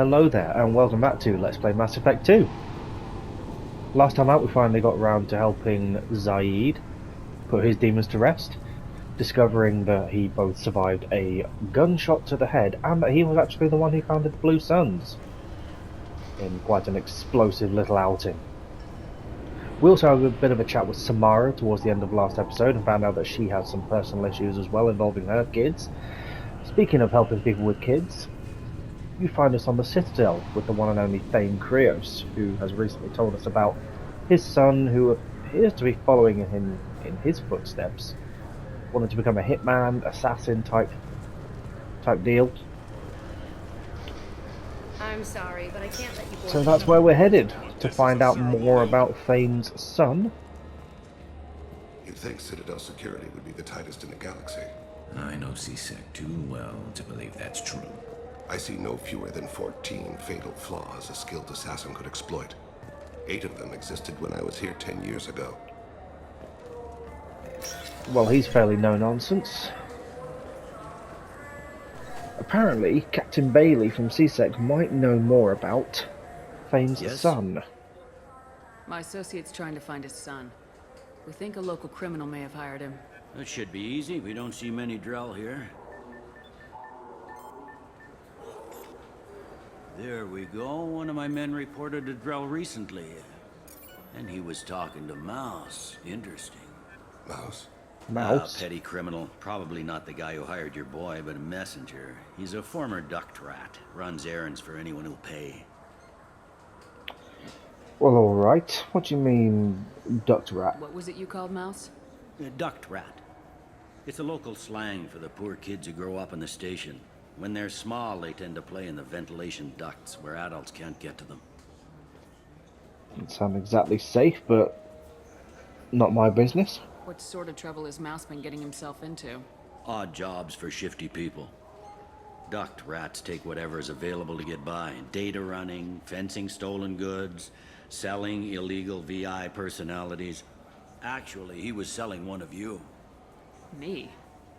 Hello there, and welcome back to Let's Play Mass Effect 2. Last time out we finally got round to helping Zaid put his demons to rest, discovering that he both survived a gunshot to the head and that he was actually the one who founded the Blue Suns, in quite an explosive little outing. We also had a bit of a chat with Samara towards the end of last episode and found out that she has some personal issues as well involving her kids. Speaking of helping people with kids, you find us on the Citadel with the one and only Thane Krios, who has recently told us about his son, who appears to be following him in his footsteps, wanting to become a hitman, assassin type deal. I'm sorry, but I can't let you go. So that's where we're headed, to find out more about Thane's son. You'd think Citadel security would be the tightest in the galaxy. I know CSEC too well to believe that's true. I see no fewer than 14 fatal flaws a skilled assassin could exploit. 8 of them existed when I was here 10 years ago. Well, he's fairly no-nonsense. Apparently, Captain Bailey from CSEC might know more about Thane's son. My associate's trying to find his son. We think a local criminal may have hired him. That should be easy. We don't see many Drell here. There we go. One of my men reported a Drell recently. And he was talking to Mouse. Interesting. Mouse? Mouse? Petty criminal. Probably not the guy who hired your boy, but a messenger. He's a former duct rat. Runs errands for anyone who'll pay. Well, alright. What do you mean, duct rat? What was it you called Mouse? A duct rat. It's a local slang for the poor kids who grow up in the station. When they're small, they tend to play in the ventilation ducts where adults can't get to them. Doesn't sound exactly safe, but not my business. What sort of trouble has Mouse been getting himself into? Odd jobs for shifty people. Duct rats take whatever is available to get by. Data running, fencing stolen goods, selling illegal VI personalities. Actually, he was selling one of you. Me?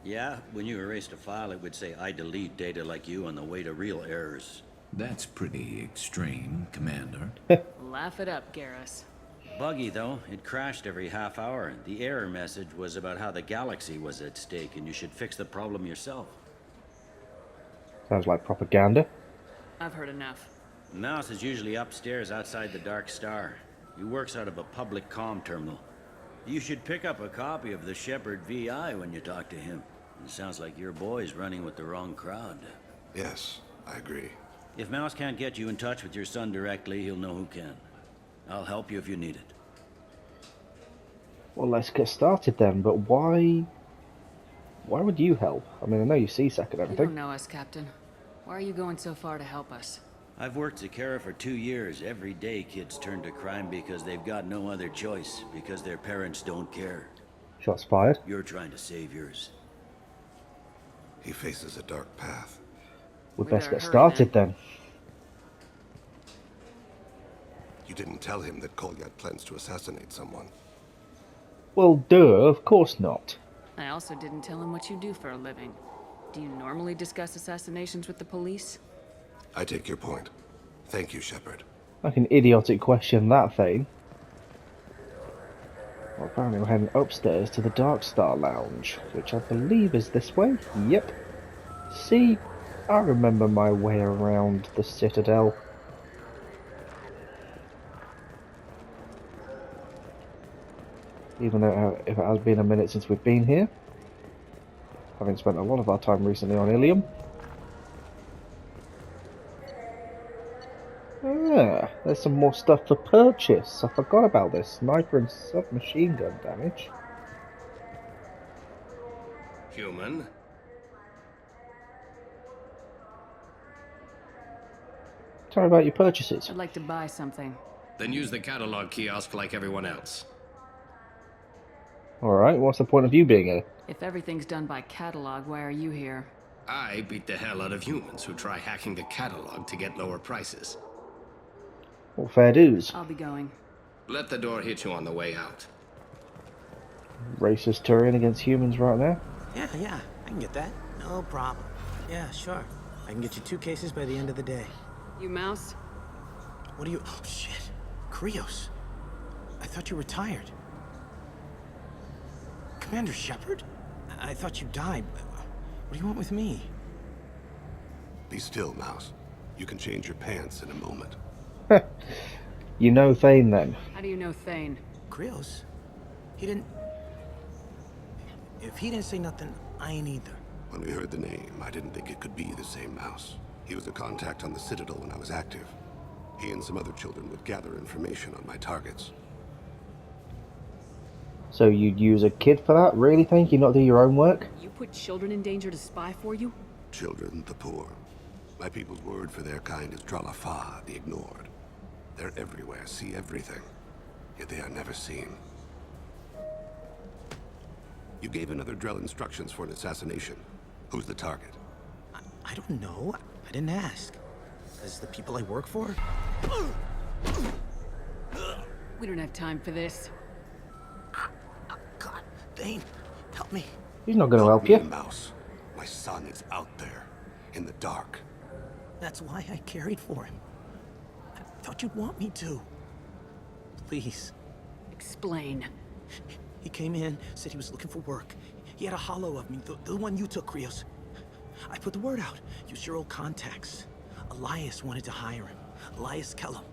Yeah, when you erased a file, it would say, I delete data like you on the way to real errors. That's pretty extreme, Commander. Laugh it up, Garrus. Buggy, though. It crashed every half hour. The error message was about how the galaxy was at stake, and you should fix the problem yourself. Sounds like propaganda. I've heard enough. Mouse is usually upstairs outside the Dark Star. He works out of a public comm terminal. You should pick up a copy of the Shepard VI when you talk to him. It sounds like your boy's running with the wrong crowd. Yes, I agree. If Mouse can't get you in touch with your son directly, he'll know who can. I'll help you if you need it. Well, let's get started then, but why would you help? I mean, I know you CSEC and You everything. don't know us, Captain. Why are you going so far to help us? I've worked Zakara for 2 years. Every day kids turn to crime because they've got no other choice, because their parents don't care. Shots fired. You're trying to save yours. He faces a dark path. We'd We best better get hurry started then. You didn't tell him that Kolyat plans to assassinate someone. Well, duh, of course not. I also didn't tell him what you do for a living. Do you normally discuss assassinations with the police? I take your point. Thank you, Shepard. Like an idiotic question, that thing. Well, apparently we're heading upstairs to the Dark Star Lounge, which I believe is this way. Yep. See, I remember my way around the Citadel. Even though if it has been a minute since we've been here. Having spent a lot of our time recently on Ilium. Ah, there's some more stuff for purchase. I forgot about this. Sniper and submachine gun damage. Human? Tell me about your purchases. I'd like to buy something. Then use the catalog kiosk like everyone else. Alright, what's the point of you being here? If everything's done by catalog, why are you here? I beat the hell out of humans who try hacking the catalog to get lower prices. Well, fair dues. I'll be going. Let the door hit you on the way out. Racist Turian against humans right now. Yeah, I can get that. No problem. Yeah, sure. I can get you 2 cases by the end of the day. You Mouse? What are you... Oh, shit. Krios. I thought you were retired. Commander Shepard? I thought you died. What do you want with me? Be still, Mouse. You can change your pants in a moment. You know Thane then? How do you know Thane? Krios? He didn't... If he didn't say nothing, I ain't either. When we heard the name, I didn't think it could be the same Mouse. He was a contact on the Citadel when I was active. He and some other children would gather information on my targets. So you'd use a kid for that? Really, think you not do your own work? You put children in danger to spy for you? Children, the poor. My people's word for their kind is Dralafa, the ignored. They're everywhere, see everything. Yet they are never seen. You gave another Drell instructions for an assassination. Who's the target? I don't know. I didn't ask. As the people I work for? We don't have time for this. God, Thane, help me. He's not going to help Me, you. Mouse. My son is out there, in the dark. That's why I carried for him. I thought you'd want me to. Please. Explain. He came in, said he was looking for work. He had a hollow of me, the one you took, Krios. I put the word out. Use your old contacts. Elias wanted to hire him. Elias Kellum.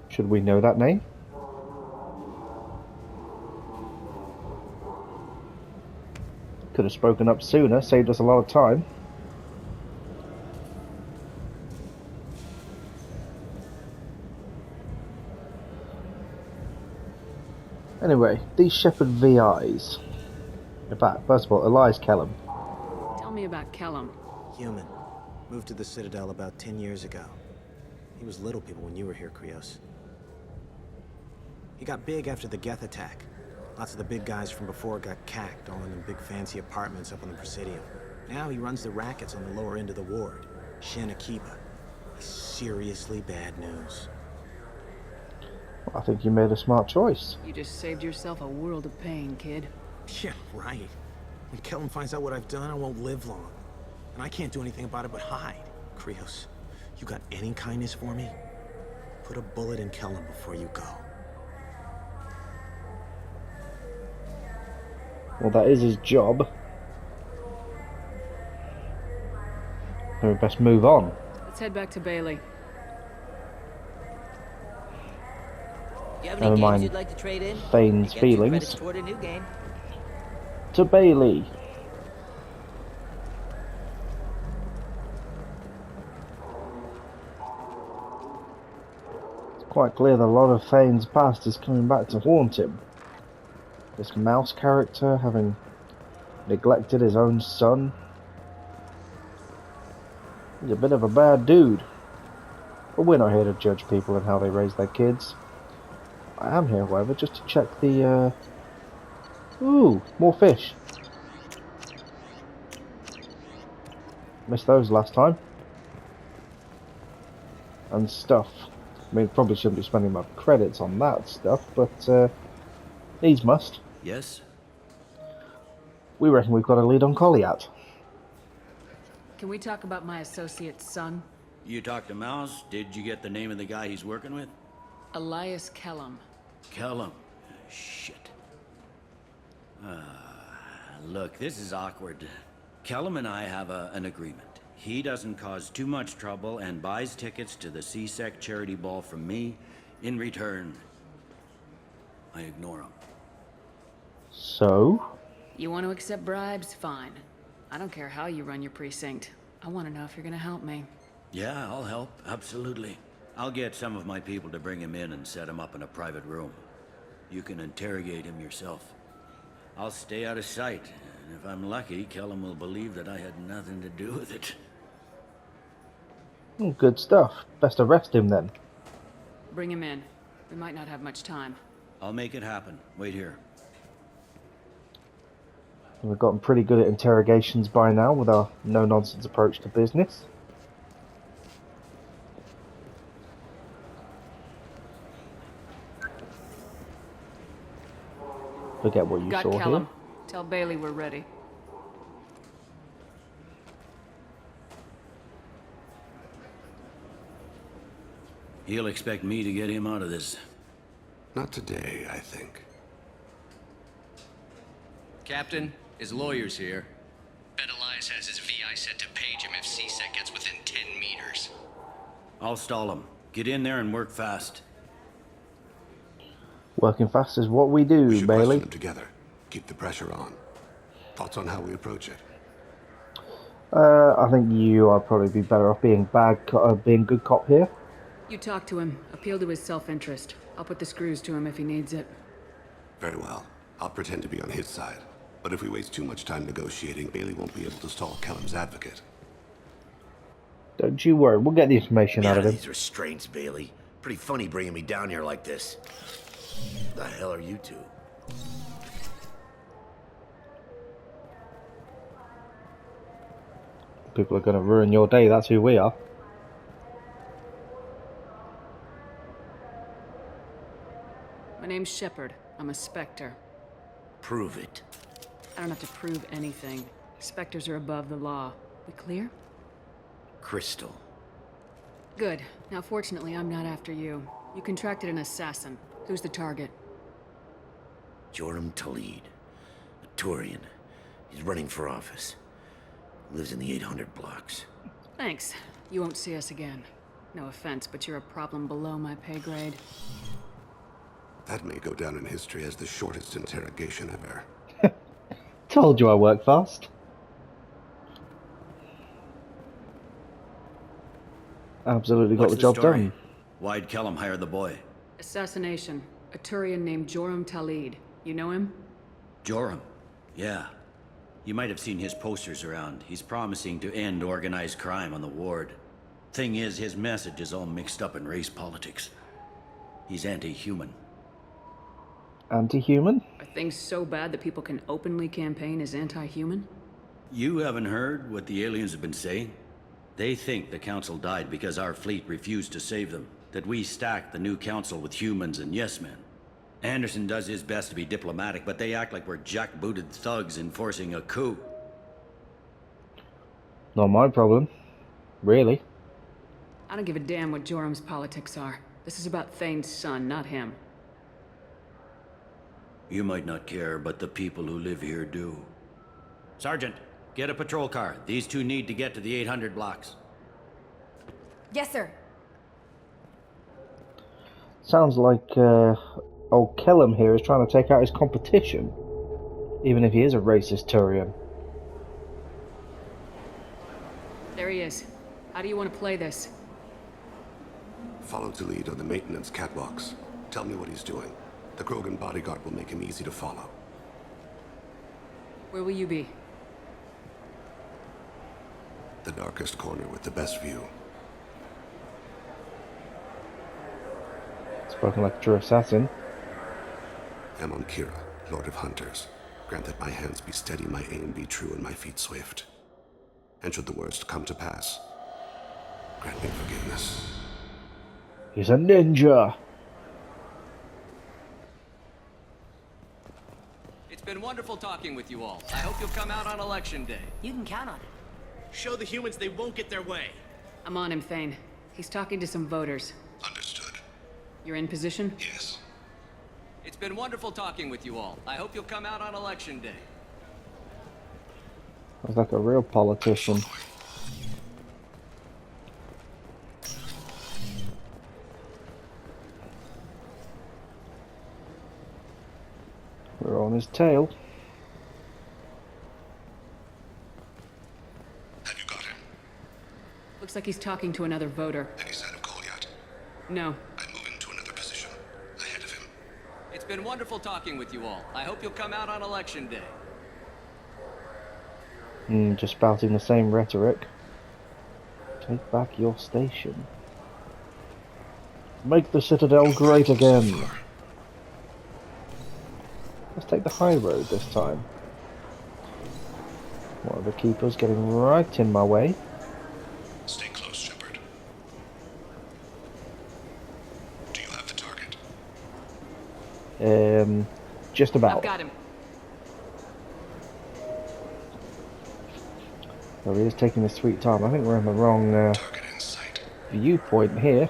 Should we know that name? Could have spoken up sooner, saved us a lot of time. Anyway, these Shepard VIs. In fact, first of all, Elias Kellum. Tell me about Kellum. Human. Moved to the Citadel about 10 years ago. He was little people when you were here, Krios. He got big after the Geth attack. Lots of the big guys from before got cacked, all in them big fancy apartments up on the Presidium. Now he runs the rackets on the lower end of the ward. Shin Akiba. He's seriously bad news. I think you made a smart choice. You just saved yourself a world of pain, kid. Yeah, right. When Kellum finds out what I've done, I won't live long. And I can't do anything about it but hide. Krios, you got any kindness for me? Put a bullet in Kellum before you go. Well, that is his job. So we best move on. Let's head back to Bailey. You have Never any games mind you'd like to trade in? Thane's Get 2 feelings. credits toward a new game. To Bailey. It's quite clear that a lot of Thane's past is coming back to haunt him. This mouse character having neglected his own son. He's a bit of a bad dude. But we're not here to judge people and how they raise their kids. I am here, however, just to check the, Ooh, more fish. Missed those last time. And stuff. I mean, probably shouldn't be spending my credits on that stuff, but, needs must. Yes? We reckon we've got a lead on Colliat. Can we talk about my associate's son? You talked to Mouse? Did you get the name of the guy he's working with? Elias Kellum. Kellum. Shit. Look, this is awkward. Kellum and I have an agreement. He doesn't cause too much trouble and buys tickets to the C-Sec charity ball from me. In return, I ignore him. So? You want to accept bribes? Fine. I don't care how you run your precinct. I want to know if you're gonna help me. Yeah, I'll help. Absolutely. I'll get some of my people to bring him in and set him up in a private room. You can interrogate him yourself. I'll stay out of sight, and if I'm lucky, Kellum will believe that I had nothing to do with it. Oh, good stuff. Best arrest him then. Bring him in. We might not have much time. I'll make it happen. Wait here. We've gotten pretty good at interrogations by now with our no-nonsense approach to business. Forget what you Got saw Kellum. here. Tell Bailey we're ready. He'll expect me to get him out of this. Not today, I think. Captain, his lawyer's here. Bet Elias has his VI set to page him if C-Sec gets within 10 meters. I'll stall him. Get in there and work fast. Working fast is what we do, We should Bailey. question them together. Keep the pressure on. Thoughts on how we approach it? I think you are probably be better off being being good cop here. You talk to him. Appeal to his self-interest. I'll put the screws to him if he needs it. Very well. I'll pretend to be on his side. But if we waste too much time negotiating, Bailey won't be able to stall Kellum's advocate. Don't you worry, we'll get the information Get out out of of him. these restraints, Bailey. Pretty funny bringing me down here like this. The hell are you two? People are going to ruin your day, that's who we are. My name's Shepard. I'm a Spectre. Prove it. I don't have to prove anything. Spectres are above the law. We clear? Crystal. Good. Now, fortunately, I'm not after you. You contracted an assassin. Who's the target? Joram Talid. A Turian. He's running for office. Lives in the 800 blocks. Thanks. You won't see us again. No offense, but you're a problem below my pay grade. That may go down in history as the shortest interrogation ever. Told you I work fast. Absolutely got What's the job story? done. Why'd Kellum hire the boy? Assassination. A Turian named Joram Talid. You know him? Joram. Yeah. You might have seen his posters around. He's promising to end organized crime on the ward. Thing is, his message is all mixed up in race politics. He's anti-human. Anti-human? Are things so bad that people can openly campaign as anti-human? You haven't heard what the aliens have been saying? They think the council died because our fleet refused to save them. That we stacked the new council with humans and yes-men. Anderson does his best to be diplomatic, but they act like we're jackbooted thugs enforcing a coup. Not my problem. Really. I don't give a damn what Joram's politics are. This is about Thane's son, not him. You might not care, but the people who live here do. Sergeant, get a patrol car. These two need to get to the 800 blocks. Yes, sir. Sounds like old Kellum here is trying to take out his competition. Even if he is a racist Turian. There he is. How do you want to play this? Follow to lead on the maintenance catwalks. Tell me what he's doing. The Krogan bodyguard will make him easy to follow. Where will you be? The darkest corner with the best view. Spoken like a true assassin. I'm on Kira, Lord of Hunters. Grant that my hands be steady, my aim be true, and my feet swift. And should the worst come to pass, grant me forgiveness. He's a ninja. It's been wonderful talking with you all. I hope you'll come out on election day. You can count on it. Show the humans they won't get their way. I'm on him, Thane. He's talking to some voters. Understood. You're in position? Yes. It's been wonderful talking with you all. I hope you'll come out on election day. Sounds like a real politician. We're on his tail. Have you got him? Looks like he's talking to another voter. Any sign of call yet? No. I'm moving to another position. Ahead of him. It's been wonderful talking with you all. I hope you'll come out on election day. Just spouting the same rhetoric. Take back your station. Make the Citadel great again. Let's take the high road this time. One of the keepers getting right in my way. Stay close, Shepard. Do you have the target? Just about. I've got him. So he is taking his sweet time. I think we're in the wrong Target in sight. viewpoint here.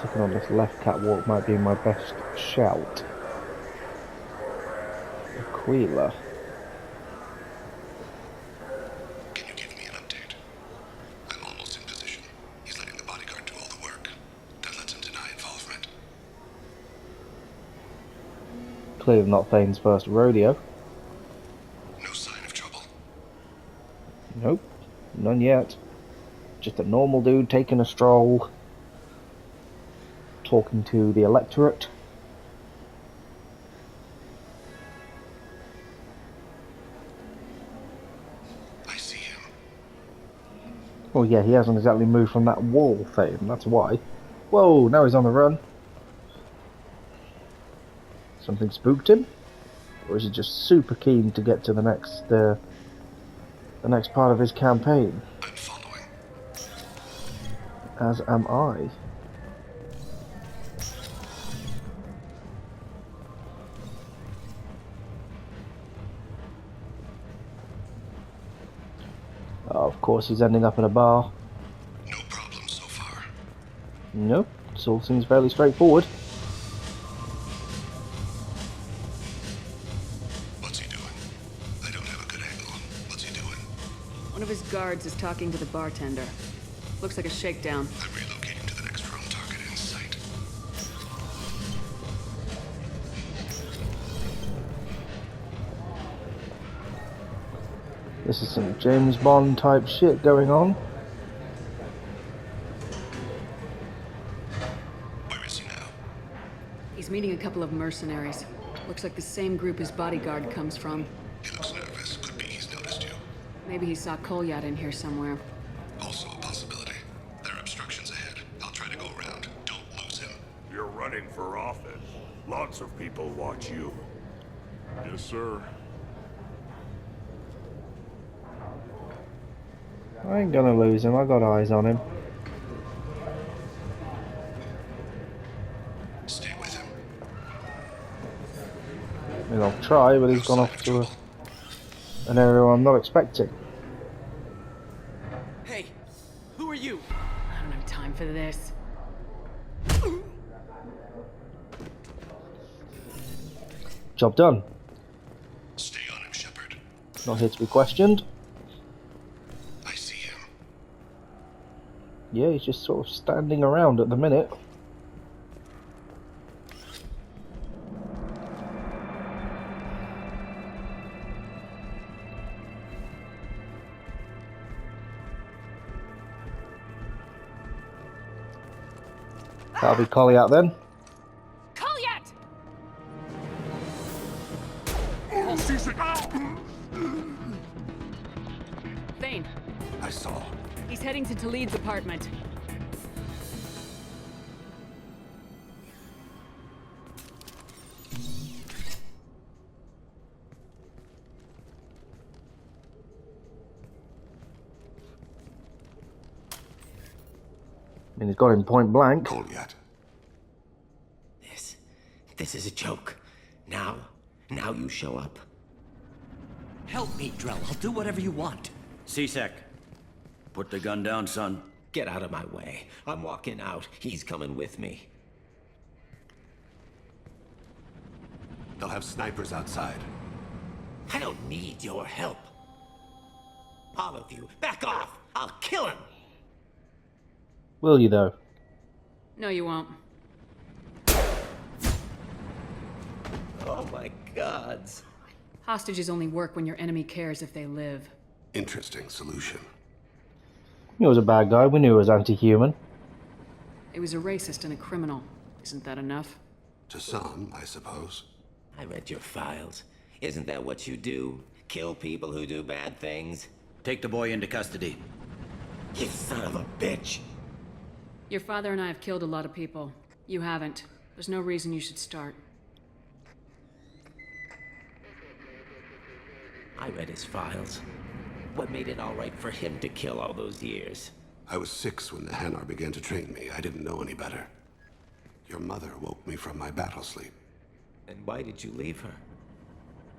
Sticking on this left catwalk might be my best shout. Aquila. Can you give me an update? I'm almost in position. He's letting the bodyguard do all the work. That lets him deny involvement. Clearly not Thane's first rodeo. No sign of trouble. Nope, none yet. Just a normal dude taking a stroll, talking to the electorate. I see him. Well, yeah, he hasn't exactly moved from that wall thing, that's why. Whoa, now he's on the run. Something spooked him? Or is he just super keen to get to the next part of his campaign? I'm following. As am I. Oh, of course he's ending up in a bar. No problem so far. Nope, this all seems fairly straightforward. What's he doing? I don't have a good angle. What's he doing? One of his guards is talking to the bartender. Looks like a shakedown. I'm relocating to the next drone target in sight. This is some James Bond type shit going on. Where is he now? He's meeting a couple of mercenaries. Looks like the same group his bodyguard comes from. He looks nervous. Could be he's noticed you. Maybe he saw Kolyat in here somewhere. Also a possibility. There are obstructions ahead. I'll try to go around. Don't lose him. You're running for office. Lots of people watch you. Yes, sir. I ain't gonna lose him, I got eyes on him. Stay with him. I mean, I'll try, but he's gone off to an area I'm not expecting. Hey, who are you? I don't have time for this. Job done. Stay on him, Shepard. Not here to be questioned. I see him. Yeah, he's just sort of standing around at the minute. That'll be Kolyat then. Kolyat! Thane, I saw. he's heading to Talid's apartment. I mean, he's got him point blank. Kolyat. This is a joke. Now you show up. Help me, Drell. I'll do whatever you want. C-Sec, put the gun down, son. Get out of my way. I'm walking out. He's coming with me. They'll have snipers outside. I don't need your help. All of you, back off! I'll kill him! Will you, though? No, you won't. Oh my gods. Hostages only work when your enemy cares if they live. Interesting solution. He was a bad guy, we knew he was anti-human. He was a racist and a criminal. Isn't that enough? To some, I suppose. I read your files. Isn't that what you do? Kill people who do bad things? Take the boy into custody. You son of a bitch! Your father and I have killed a lot of people. You haven't. There's no reason you should start. I read his files. What made it all right for him to kill all those years? I was 6 when the Hanar began to train me. I didn't know any better. Your mother woke me from my battle sleep. And why did you leave her?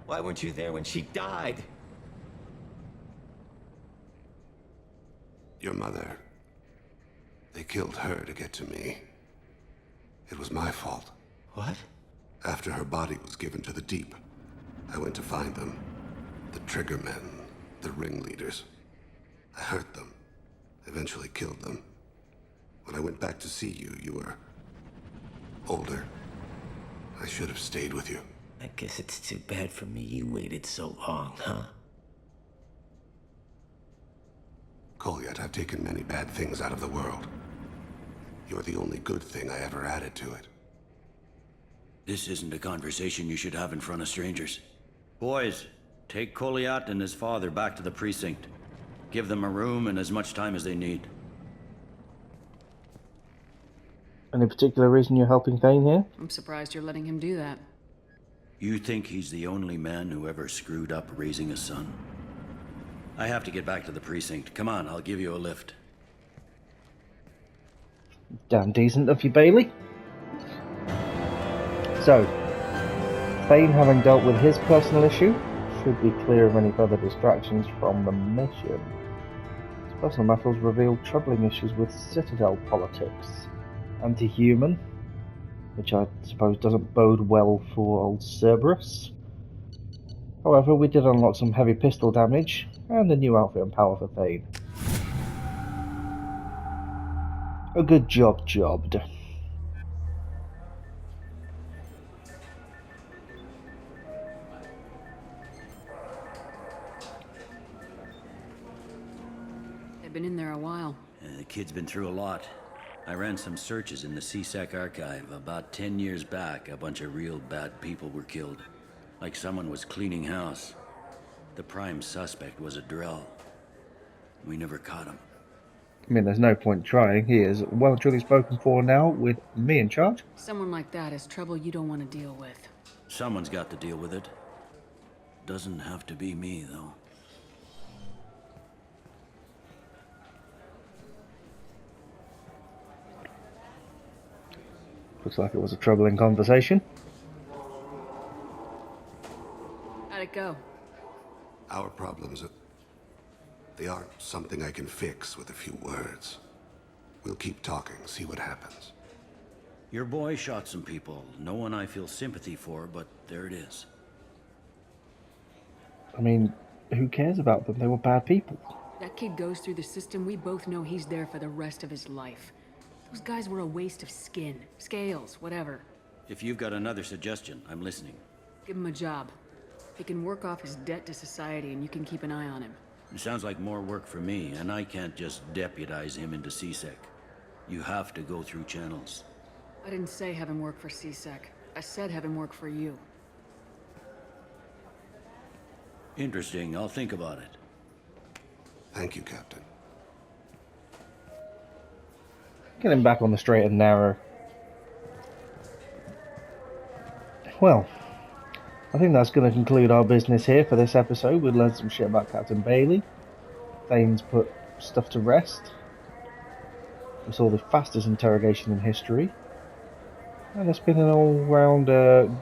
Why weren't you there when she died? Your mother. They killed her to get to me. It was my fault. What? After her body was given to the Deep, I went to find them. The Triggermen, the ringleaders. I hurt them, eventually killed them. When I went back to see you, you were older. I should have stayed with you. I guess it's too bad for me you waited so long, huh? Goliath, I've taken many bad things out of the world. You're the only good thing I ever added to it. This isn't a conversation you should have in front of strangers. Boys, take Goliath and his father back to the precinct. Give them a room and as much time as they need. Any particular reason you're helping Thane here? I'm surprised you're letting him do that. You think he's the only man who ever screwed up raising a son? I have to get back to the precinct. Come on, I'll give you a lift. Damn decent of you, Bailey. So, Thane, having dealt with his personal issue, should be clear of any further distractions from the mission. His personal matters reveal troubling issues with Citadel politics. Anti-human, which I suppose doesn't bode well for old Cerberus. However, we did unlock some heavy pistol damage, and a new outfit and power for Thane. A good job jobbed. They've been in there a while. The kid's been through a lot. I ran some searches in the CSEC archive. About 10 years back, a bunch of real bad people were killed. Like someone was cleaning house. The prime suspect was a Drell. We never caught him. I mean, there's no point trying. He is well and truly spoken for now, with me in charge. Someone like that is trouble you don't want to deal with. Someone's got to deal with it. Doesn't have to be me, though. Looks like it was a troubling conversation. How'd it go? Our problems, they aren't something I can fix with a few words. We'll keep talking, see what happens. Your boy shot some people. No one I feel sympathy for, but there it is. I mean, who cares about them? They were bad people. That kid goes through the system, we both know he's there for the rest of his life. Those guys were a waste of skin, scales, whatever. If you've got another suggestion, I'm listening. Give him a job. He can work off his debt to society and you can keep an eye on him. It sounds like more work for me, and I can't just deputize him into CSEC. You have to go through channels. I didn't say have him work for CSEC. I said have him work for you. Interesting. I'll think about it. Thank you, Captain. Get him back on the straight and narrow. Well, I think that's going to conclude our business here for this episode. We've learned some shit about Captain Bailey. Thane's put stuff to rest. We saw the fastest interrogation in history. And it's been an all-round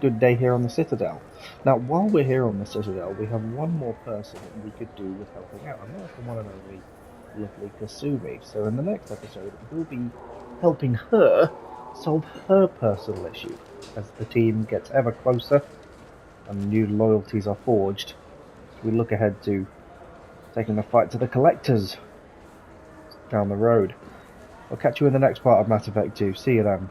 good day here on the Citadel. Now, while we're here on the Citadel, we have one more person that we could do with helping out, and that's the one and only lovely Kasumi. So in the next episode, we'll be helping her solve her personal issue as the team gets ever closer and new loyalties are forged. We look ahead to taking the fight to the Collectors down the road. I'll catch you in the next part of Mass Effect 2. See you then.